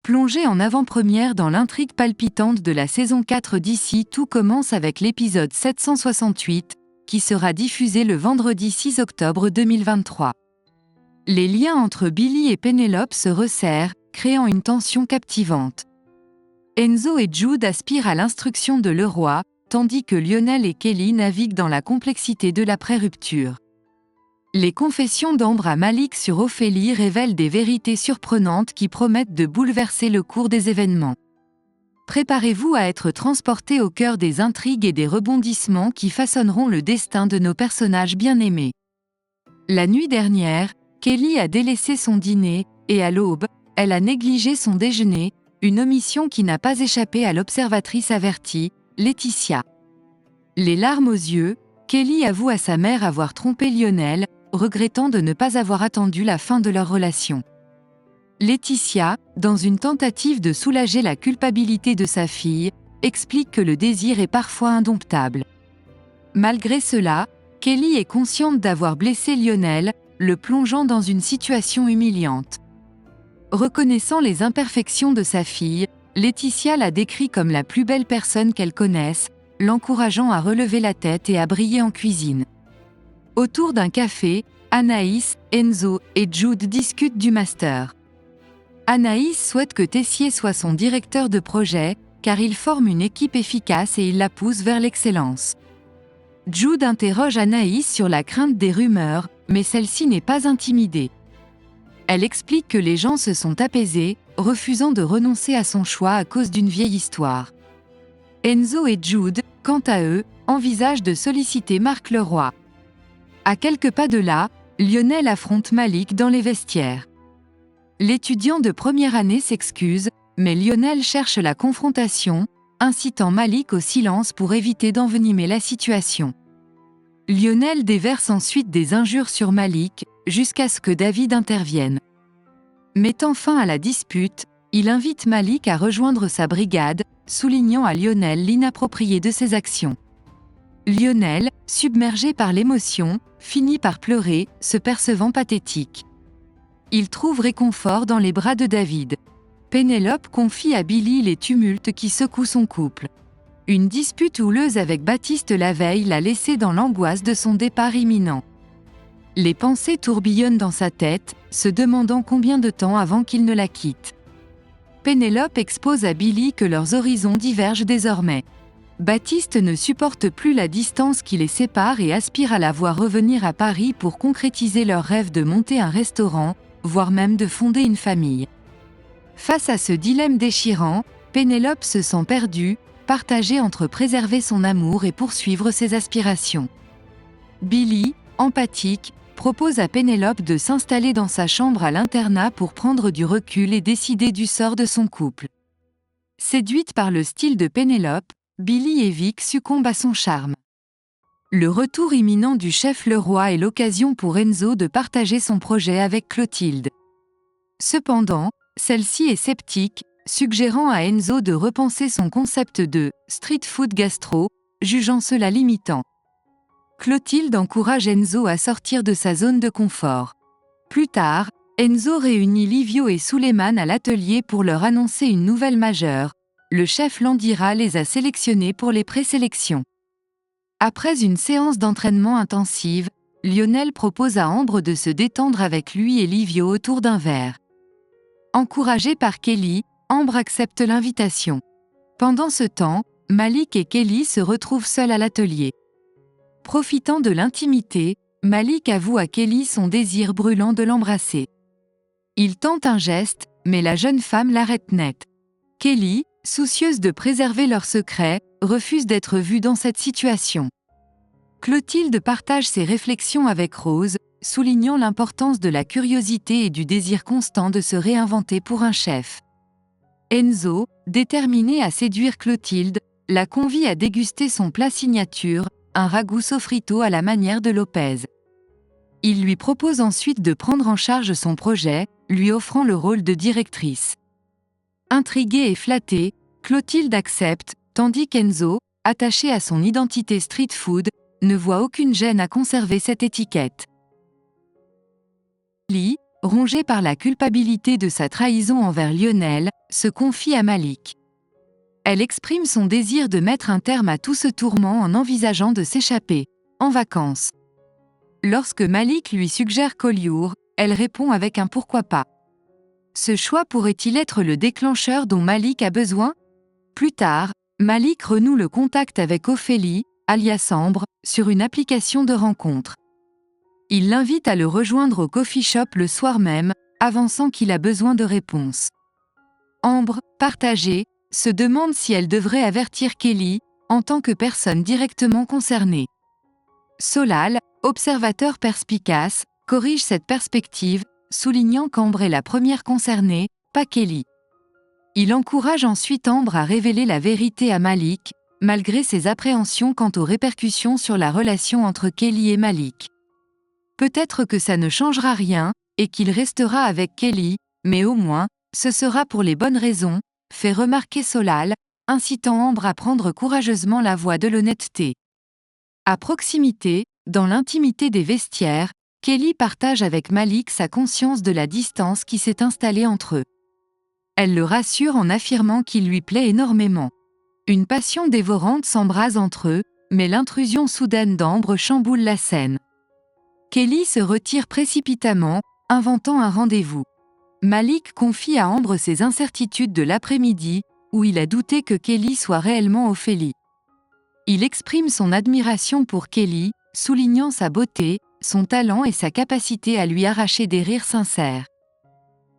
Plongez en avant-première dans l'intrigue palpitante de la saison 4 d'ici, tout commence avec l'épisode 768, qui sera diffusé le vendredi 6 octobre 2023. Les liens entre Billy et Pénélope se resserrent, créant une tension captivante. Enzo et Jude aspirent à l'instruction de Leroy, tandis que Lionel et Kelly naviguent dans la complexité de l'après-rupture. Les confessions d'Ambre à Malik sur Ophélie révèlent des vérités surprenantes qui promettent de bouleverser le cours des événements. Préparez-vous à être transporté au cœur des intrigues et des rebondissements qui façonneront le destin de nos personnages bien-aimés. La nuit dernière, Kelly a délaissé son dîner, et à l'aube, elle a négligé son déjeuner, une omission qui n'a pas échappé à l'observatrice avertie, Laetitia. Les larmes aux yeux, Kelly avoue à sa mère avoir trompé Lionel, regrettant de ne pas avoir attendu la fin de leur relation. Laetitia, dans une tentative de soulager la culpabilité de sa fille, explique que le désir est parfois indomptable. Malgré cela, Kelly est consciente d'avoir blessé Lionel, le plongeant dans une situation humiliante. Reconnaissant les imperfections de sa fille, Laetitia la décrit comme la plus belle personne qu'elle connaisse, l'encourageant à relever la tête et à briller en cuisine. Autour d'un café, Anaïs, Enzo et Jude discutent du master. Anaïs souhaite que Tessier soit son directeur de projet, car il forme une équipe efficace et il la pousse vers l'excellence. Jude interroge Anaïs sur la crainte des rumeurs, mais celle-ci n'est pas intimidée. Elle explique que les gens se sont apaisés, refusant de renoncer à son choix à cause d'une vieille histoire. Enzo et Jude, quant à eux, envisagent de solliciter Marc Leroy. À quelques pas de là, Lionel affronte Malik dans les vestiaires. L'étudiant de première année s'excuse, mais Lionel cherche la confrontation, incitant Malik au silence pour éviter d'envenimer la situation. Lionel déverse ensuite des injures sur Malik, jusqu'à ce que David intervienne. Mettant fin à la dispute, il invite Malik à rejoindre sa brigade, soulignant à Lionel l'inapproprié de ses actions. Lionel, submergé par l'émotion, finit par pleurer, se percevant pathétique. Il trouve réconfort dans les bras de David. Pénélope confie à Billy les tumultes qui secouent son couple. Une dispute houleuse avec Baptiste la veille l'a laissé dans l'angoisse de son départ imminent. Les pensées tourbillonnent dans sa tête, se demandant combien de temps avant qu'il ne la quitte. Pénélope expose à Billy que leurs horizons divergent désormais. Baptiste ne supporte plus la distance qui les sépare et aspire à la voir revenir à Paris pour concrétiser leur rêve de monter un restaurant, voire même de fonder une famille. Face à ce dilemme déchirant, Pénélope se sent perdue, partagée entre préserver son amour et poursuivre ses aspirations. Billy, empathique, propose à Pénélope de s'installer dans sa chambre à l'internat pour prendre du recul et décider du sort de son couple. Séduite par le style de Pénélope, Billy et Vic succombent à son charme. Le retour imminent du chef Leroy est l'occasion pour Enzo de partager son projet avec Clotilde. Cependant, celle-ci est sceptique, suggérant à Enzo de repenser son concept de « street food gastro », jugeant cela limitant. Clotilde encourage Enzo à sortir de sa zone de confort. Plus tard, Enzo réunit Livio et Suleiman à l'atelier pour leur annoncer une nouvelle majeure. Le chef Landira les a sélectionnés pour les présélections. Après une séance d'entraînement intensive, Lionel propose à Ambre de se détendre avec lui et Livio autour d'un verre. Encouragée par Kelly, Ambre accepte l'invitation. Pendant ce temps, Malik et Kelly se retrouvent seuls à l'atelier. Profitant de l'intimité, Malik avoue à Kelly son désir brûlant de l'embrasser. Il tente un geste, mais la jeune femme l'arrête net. Kelly, soucieuse de préserver leur secret, refuse d'être vue dans cette situation. Clotilde partage ses réflexions avec Rose, soulignant l'importance de la curiosité et du désir constant de se réinventer pour un chef. Enzo, déterminé à séduire Clotilde, la convie à déguster son plat signature, un ragoût sofrito à la manière de Lopez. Il lui propose ensuite de prendre en charge son projet, lui offrant le rôle de directrice. Intriguée et flattée, Clotilde accepte, tandis qu'Enzo, attaché à son identité street food, ne voit aucune gêne à conserver cette étiquette. Lee, rongée par la culpabilité de sa trahison envers Lionel, se confie à Malik. Elle exprime son désir de mettre un terme à tout ce tourment en envisageant de s'échapper, en vacances. Lorsque Malik lui suggère Collioure, elle répond avec un pourquoi pas. Ce choix pourrait-il être le déclencheur dont Malik a besoin ? Plus tard, Malik renoue le contact avec Ophélie, alias Ambre, sur une application de rencontre. Il l'invite à le rejoindre au coffee shop le soir même, avançant qu'il a besoin de réponses. Ambre, partagée, se demande si elle devrait avertir Kelly, en tant que personne directement concernée. Solal, observateur perspicace, corrige cette perspective, soulignant qu'Ambre est la première concernée, pas Kelly. Il encourage ensuite Ambre à révéler la vérité à Malik, malgré ses appréhensions quant aux répercussions sur la relation entre Kelly et Malik. Peut-être que ça ne changera rien, et qu'il restera avec Kelly, mais au moins, ce sera pour les bonnes raisons, fait remarquer Solal, incitant Ambre à prendre courageusement la voie de l'honnêteté. À proximité, dans l'intimité des vestiaires, Kelly partage avec Malik sa conscience de la distance qui s'est installée entre eux. Elle le rassure en affirmant qu'il lui plaît énormément. Une passion dévorante s'embrase entre eux, mais l'intrusion soudaine d'Ambre chamboule la scène. Kelly se retire précipitamment, inventant un rendez-vous. Malik confie à Ambre ses incertitudes de l'après-midi, où il a douté que Kelly soit réellement Ophélie. Il exprime son admiration pour Kelly, soulignant sa beauté, son talent et sa capacité à lui arracher des rires sincères.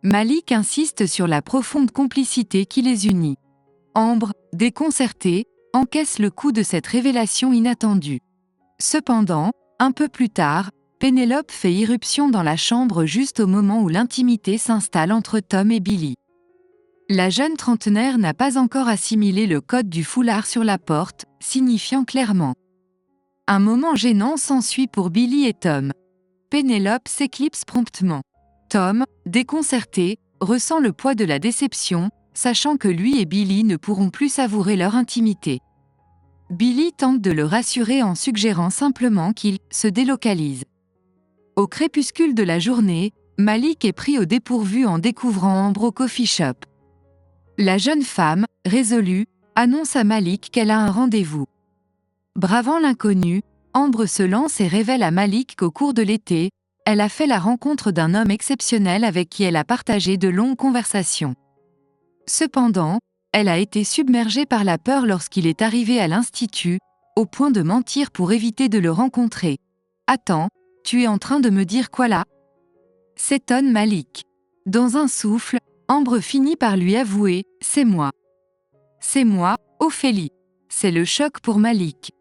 Malik insiste sur la profonde complicité qui les unit. Ambre, déconcertée, encaisse le coup de cette révélation inattendue. Cependant, un peu plus tard, Pénélope fait irruption dans la chambre juste au moment où l'intimité s'installe entre Tom et Billy. La jeune trentenaire n'a pas encore assimilé le code du foulard sur la porte, signifiant clairement. Un moment gênant s'ensuit pour Billy et Tom. Pénélope s'éclipse promptement. Tom, déconcerté, ressent le poids de la déception, sachant que lui et Billy ne pourront plus savourer leur intimité. Billy tente de le rassurer en suggérant simplement qu'il se délocalise. Au crépuscule de la journée, Malik est pris au dépourvu en découvrant Ambre au coffee shop. La jeune femme, résolue, annonce à Malik qu'elle a un rendez-vous. Bravant l'inconnu, Ambre se lance et révèle à Malik qu'au cours de l'été, elle a fait la rencontre d'un homme exceptionnel avec qui elle a partagé de longues conversations. Cependant, elle a été submergée par la peur lorsqu'il est arrivé à l'institut, au point de mentir pour éviter de le rencontrer. « Attends, tu es en train de me dire quoi là ?» s'étonne Malik. Dans un souffle, Ambre finit par lui avouer « C'est moi. C'est moi, Ophélie. » C'est le choc pour Malik.